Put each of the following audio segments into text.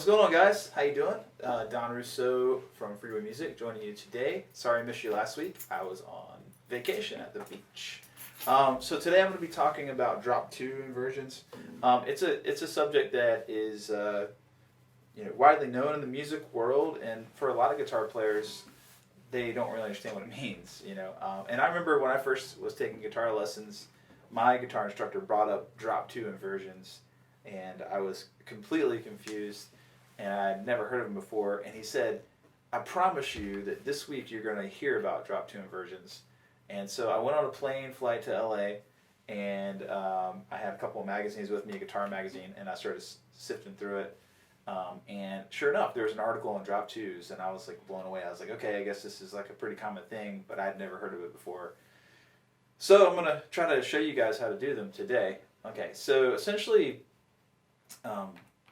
What's going on, guys? How you doing? Don Russo from Freeway Music joining you today. Sorry I missed you last week. I was on vacation at the beach. So today I'm going to be talking about drop 2 inversions. It's a subject that is widely known in the music world, and for a lot of guitar players, they don't really understand what it means. And I remember when I first was taking guitar lessons, my guitar instructor brought up drop 2 inversions, and I was completely confused, and I'd never heard of them before. And he said, "I promise you that this week you're going to hear about drop 2 inversions." And so I went on a plane flight to LA, and I had a couple of magazines with me, a guitar magazine, and I started sifting through it. And sure enough, there was an article on drop 2s, and I was like blown away. I was like, okay, I guess this is like a pretty common thing, but I'd never heard of it before. So I'm going to try to show you guys how to do them today. Okay, so essentially,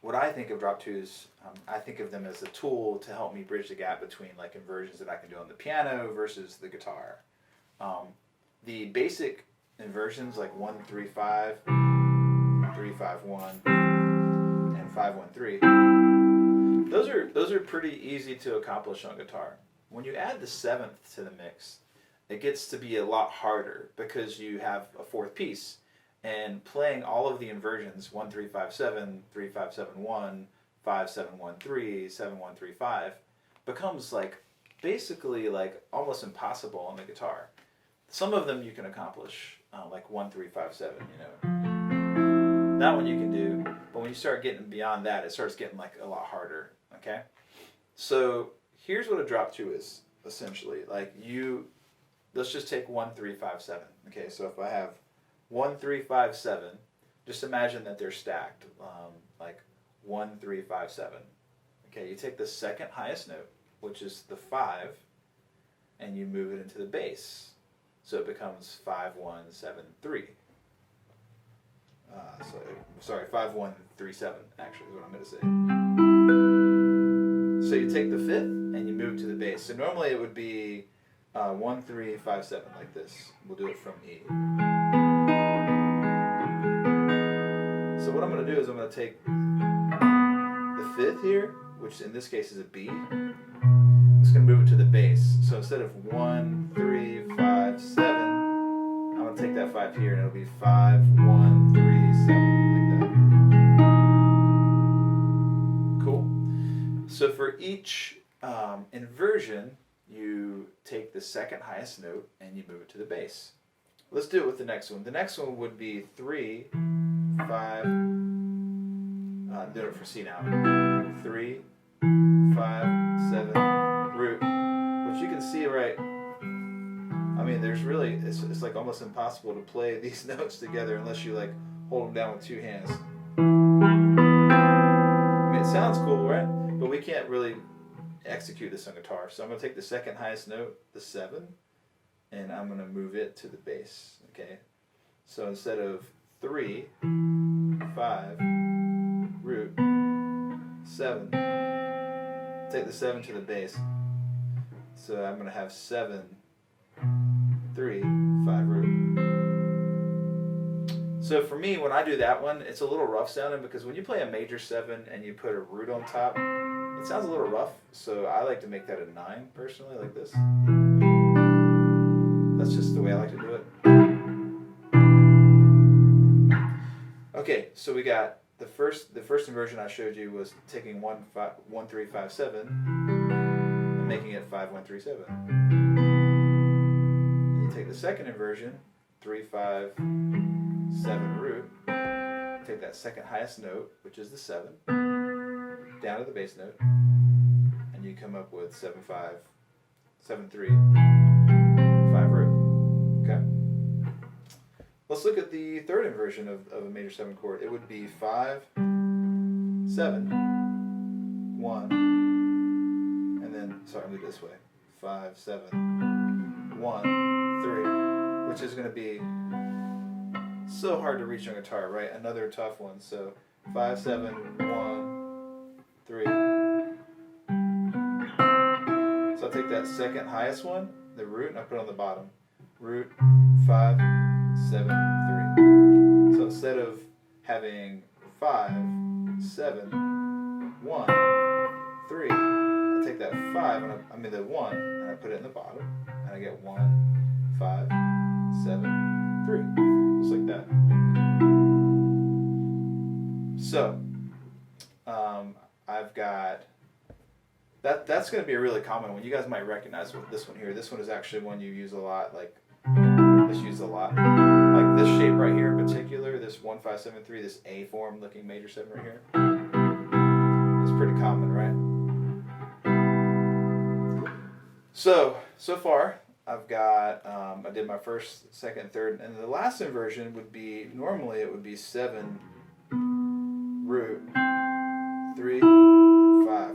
what I think of drop 2s, I think of them as a tool to help me bridge the gap between like inversions that I can do on the piano versus the guitar. The basic inversions like 1-3-5, 3-5-1, and 5-1-3, those are pretty easy to accomplish on guitar. When you add the 7th to the mix, it gets to be a lot harder because you have a 4th piece, and playing all of the inversions 1-3-5-7, 3-5-7-1, 5-7-1-3, 7-1-3-5 becomes like basically like almost impossible on the guitar. Some of them you can accomplish, like 1-3-5-7, that one you can do, but when you start getting beyond that, it starts getting like a lot harder. Okay, so here's what a drop 2 is essentially. Like let's just take 1-3-5-7. Okay, so if I have 1-3-5-7, just imagine that they're stacked, like 1-3-5-7. Okay, you take the second highest note, which is the 5, and you move it into the bass. So it becomes 5-1-7-3. Sorry, 5-1-3-7, actually, is what I meant to say. So you take the 5th, and you move to the bass. So normally it would be 1-3-5-7, like this. We'll do it from E. So what I'm going to do is I'm going to take the 5th here, which in this case is a B. I'm just going to move it to the bass. So instead of 1-3-5-7, I'm going to take that 5 here, and it'll be 5-1-3-7, like that. Cool. So for each inversion, you take the second highest note and you move it to the bass. Let's do it with the next one. The next one would be 3, 5. I'm doing it for C now. 3, 5, 7, root. Which you can see, right? I mean, there's really it's like almost impossible to play these notes together unless you like hold them down with 2 hands. I mean, it sounds cool, right? But we can't really execute this on guitar. So I'm going to take the second highest note, the 7, and I'm going to move it to the bass. Okay, so instead of 3, 5, root, 7, take the 7 to the bass. So I'm going to have 7, 3, 5, root. So for me, when I do that one, it's a little rough sounding because when you play a major 7 and you put a root on top, it sounds a little rough. So I like to make that a 9 personally, like this. That's just the way I like to do it. Okay, so we got the first inversion I showed you was taking 1-3-5-7 and making it 5-1-3-7. And you take the second inversion, 3-5-7 root, take that second highest note, which is the 7, down to the bass note, and you come up with 7-5, 7-3, 5 root. Okay. Let's look at the third inversion of a major 7 chord. It would be 5, 7, 1, and then, sorry, I'll do it this way. 5, 7, 1, 3, which is going to be so hard to reach on guitar, right? Another tough one. So 5, 7, 1, 3. So I'll take that second highest one, the root, and I'll put it on the bottom. Root, 5, 7, 3. So instead of having 5, 7, 1, 3. I take that 5, and I mean the 1, and I put it in the bottom, and I get 1, 5, 7, 3. Just like that. So, I've got, that's going to be a really common one. You guys might recognize this one here. This one is actually one you use a lot, like, this used a lot. Like this shape right here in particular, this 1, 5, 7, 3, this A form looking major 7 right here. It's pretty common, right? So far, I've got, I did my first, second, third, and the last inversion would be, normally it would be 7 root 3, 5.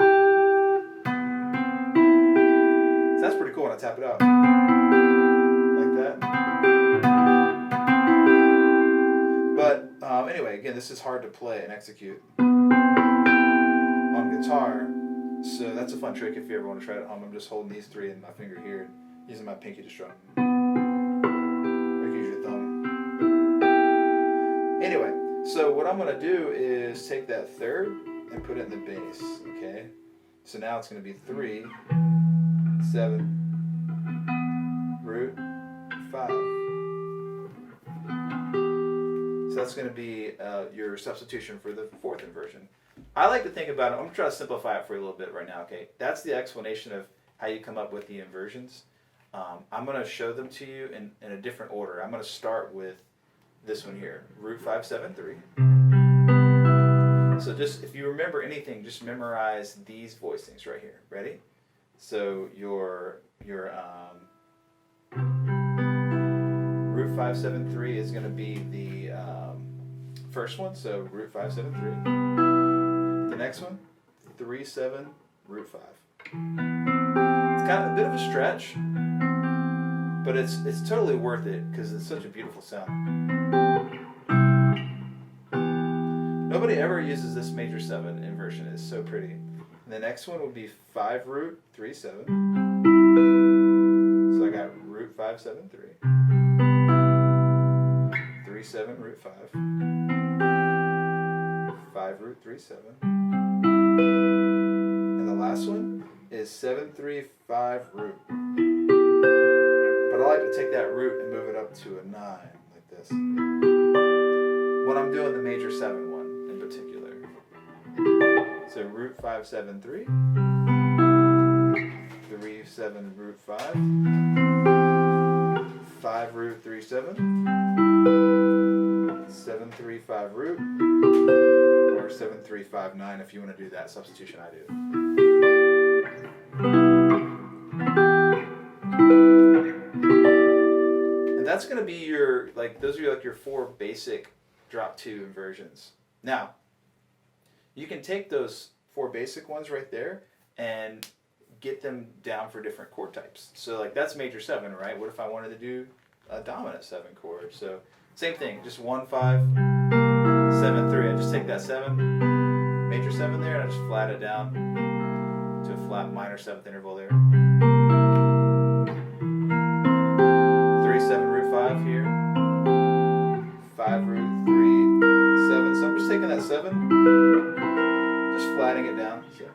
So that's pretty cool when I tap it out. Like that. But anyway, again, this is hard to play and execute on guitar. So that's a fun trick if you ever want to try it at home. I'm just holding these 3 in my finger here, using my pinky to strum. Or you can use your thumb. Anyway, so what I'm going to do is take that third and put it in the bass, okay? So now it's going to be 3, 7, root, 5. So that's going to be your substitution for the fourth inversion. I like to think about it, I'm going to try to simplify it for you a little bit right now, okay? That's the explanation of how you come up with the inversions. I'm going to show them to you in a different order. I'm going to start with this one here, root 5, 7, 3. So just, if you remember anything, just memorize these voicings right here. Ready? So your root 5, 7, 3 is going to be the first one, so root 5, 7, 3. The next one, 3, 7, root 5. It's kind of a bit of a stretch, but it's totally worth it because it's such a beautiful sound. Nobody ever uses this major 7 inversion. It's so pretty. And the next one would be 5 root 3, 7. So I got root 5, 7, 3. 3, 7, root 5. 5 root 3, 7. And the last one is 7, 3, 5 root. But I like to take that root and move it up to a 9 like this. When I'm doing the major 7 one in particular. So root 5, 7, 3. 3, 7, root 5. 5 root 3, 7. 7, 3, 5 root. Or 7, 3, 5, 9 if you want to do that substitution I do. And that's going to be your, like, those are like your 4 basic drop 2 inversions. Now, you can take those 4 basic ones right there and get them down for different chord types. So like that's major 7, right? What if I wanted to do a dominant 7 chord? So same thing, just 1, 5, 7, 3. I just take that 7, major 7 there, and I just flat it down to a flat minor 7th interval there. 3, 7, root 5 here. 5 root 3, 7. So I'm just taking that 7, just flattening it down. So.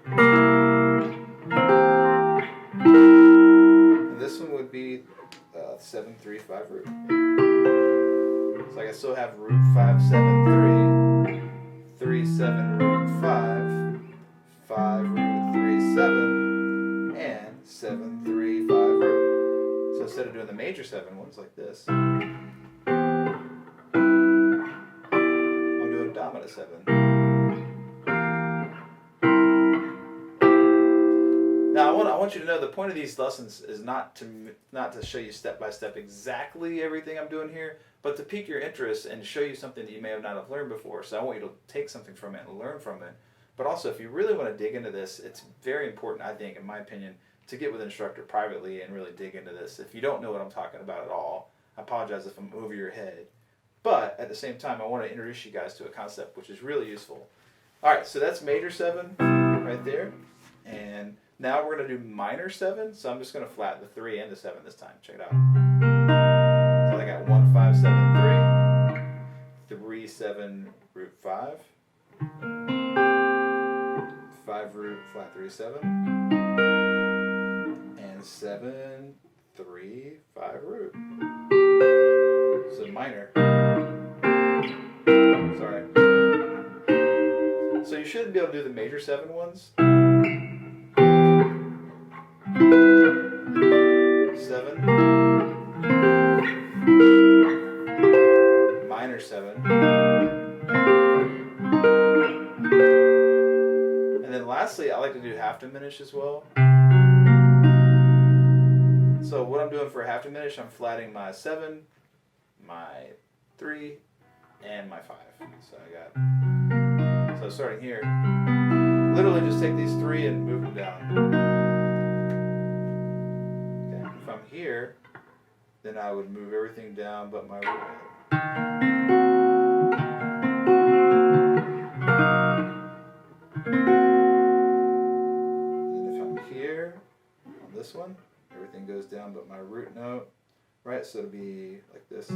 And this one would be 7, 3, 5 root. So I still have root 5, 7, 3, 3, 7, root 5, 5 root 3, 7, and 7, 3, 5 root. So instead of doing the major 7 ones like this, I'm doing dominant 7. Now I want you to know the point of these lessons is not to show you step by step exactly everything I'm doing here, but to pique your interest and show you something that you may have not have learned before. So I want you to take something from it and learn from it. But also, if you really want to dig into this, it's very important, I think, in my opinion, to get with an instructor privately and really dig into this. If you don't know what I'm talking about at all, I apologize if I'm over your head. But at the same time, I want to introduce you guys to a concept which is really useful. All right, so that's major 7 right there. And now we're going to do minor 7. So I'm just going to flat the 3 and the 7 this time. Check it out. So I got 1, 5, 7, 3. 3, 7, root 5. 5 root, flat 3, 7, and 7, 3, 5 root. So minor. Sorry. So you should be able to do the major 7 ones. 7, minor 7, and then lastly I like to do half diminished as well. So what I'm doing for half diminished, I'm flatting my 7, my 3, and my 5. So starting here, literally just take these 3 and move them down. Okay. If I'm here, then I would move everything down but my root note. And if I'm here on this one, everything goes down but my root note, right? So it'll be like this.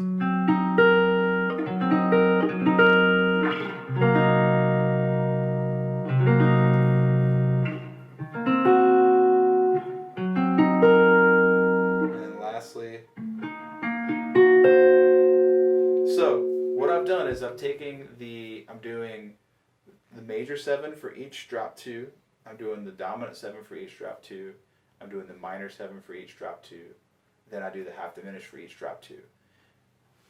So what I've done is I'm doing the major 7 for each drop 2. I'm doing the dominant 7 for each drop 2. I'm doing the minor 7 for each drop 2. Then I do the half diminished for each drop 2.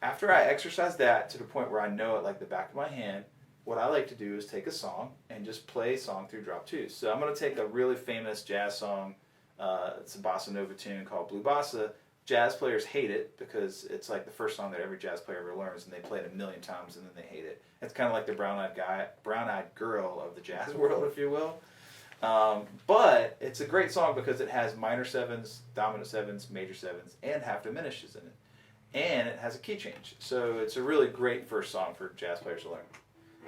After I exercise that to the point where I know it like the back of my hand, what I like to do is take a song and just play a song through drop 2s. So I'm going to take a really famous jazz song. It's a bossa nova tune called Blue Bossa. Jazz players hate it because it's like the first song that every jazz player ever learns, and they play it a million times and then they hate it. It's kind of like the brown-eyed girl of the jazz world, if you will. But it's a great song because it has minor 7s, dominant 7s, major 7s, and half diminishes in it. And it has a key change. So it's a really great first song for jazz players to learn.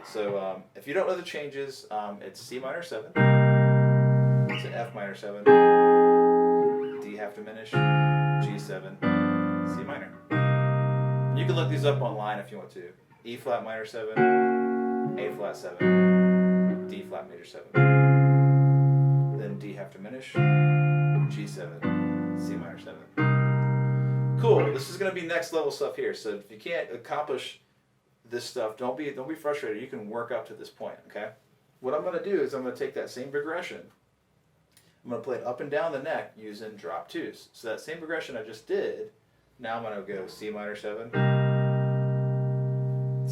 So if you don't know the changes, it's C minor 7, it's an F minor 7, D half diminished, G7, C minor. And you can look these up online if you want to. E flat minor 7, A flat 7, D flat major 7. Then D half diminished, G7, C minor 7. Cool. This is going to be next level stuff here. So if you can't accomplish this stuff, don't be frustrated. You can work up to this point, okay? What I'm going to do is I'm going to take that same progression. I'm going to play it up and down the neck using drop 2s. So that same progression I just did, now I'm going to go C minor 7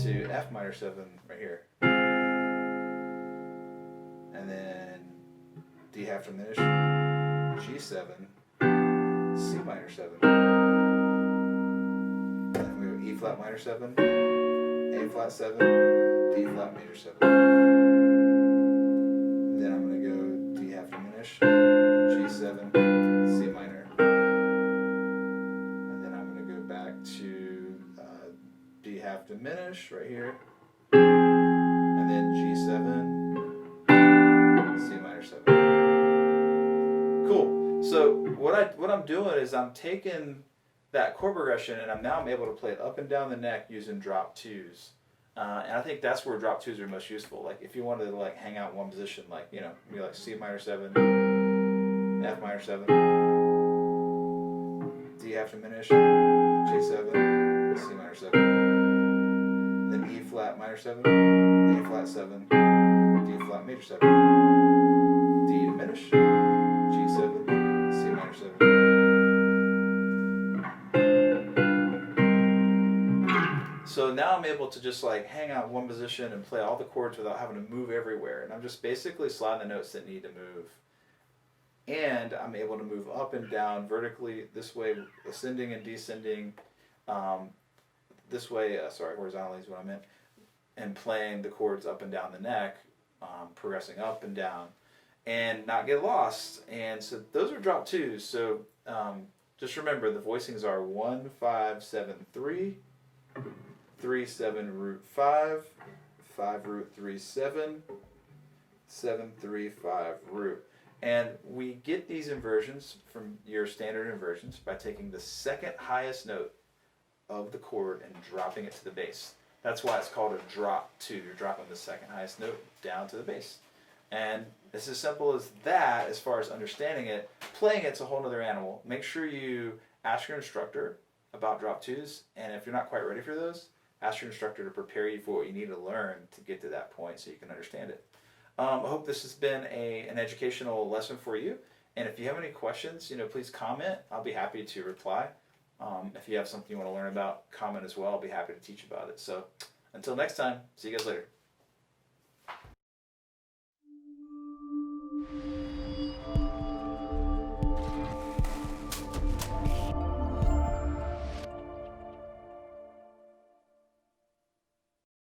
to F minor 7 right here. And then D half diminished, G7, C minor 7. And then we go E flat minor 7, A flat 7, D flat major 7. Then I'm going to go D half diminished, G7, C minor. And then I'm going to go back to D half diminished right here. And then G7, C minor 7. Cool. So what I'm doing is I'm taking that chord progression and I'm able to play it up and down the neck using drop 2s. And I think that's where drop 2s are most useful. Like if you wanted to like hang out in one position, like be like C minor 7, F minor 7, D half diminished, G7, C minor 7, then E flat minor 7, A flat 7, D flat major 7, D diminished, G7, C minor 7. So now I'm able to just like hang out in one position and play all the chords without having to move everywhere. And I'm just basically sliding the notes that need to move. And I'm able to move up and down vertically this way, ascending and descending. This way, horizontally is what I meant. And playing the chords up and down the neck, progressing up and down, and not get lost. And so those are drop 2s. So just remember the voicings are 1, 5, 7, 3. 3, 7, root 5, 5, root 3, 7, 7, 3, 5, root. And we get these inversions from your standard inversions by taking the second highest note of the chord and dropping it to the bass. That's why it's called a drop 2. You're dropping the second highest note down to the bass. And it's as simple as that as far as understanding it. Playing it's a whole other animal. Make sure you ask your instructor about drop twos, and if you're not quite ready for those, ask your instructor to prepare you for what you need to learn to get to that point so you can understand it. I hope this has been an educational lesson for you. And if you have any questions, please comment. I'll be happy to reply. If you have something you want to learn about, comment as well. I'll be happy to teach about it. So until next time, see you guys later.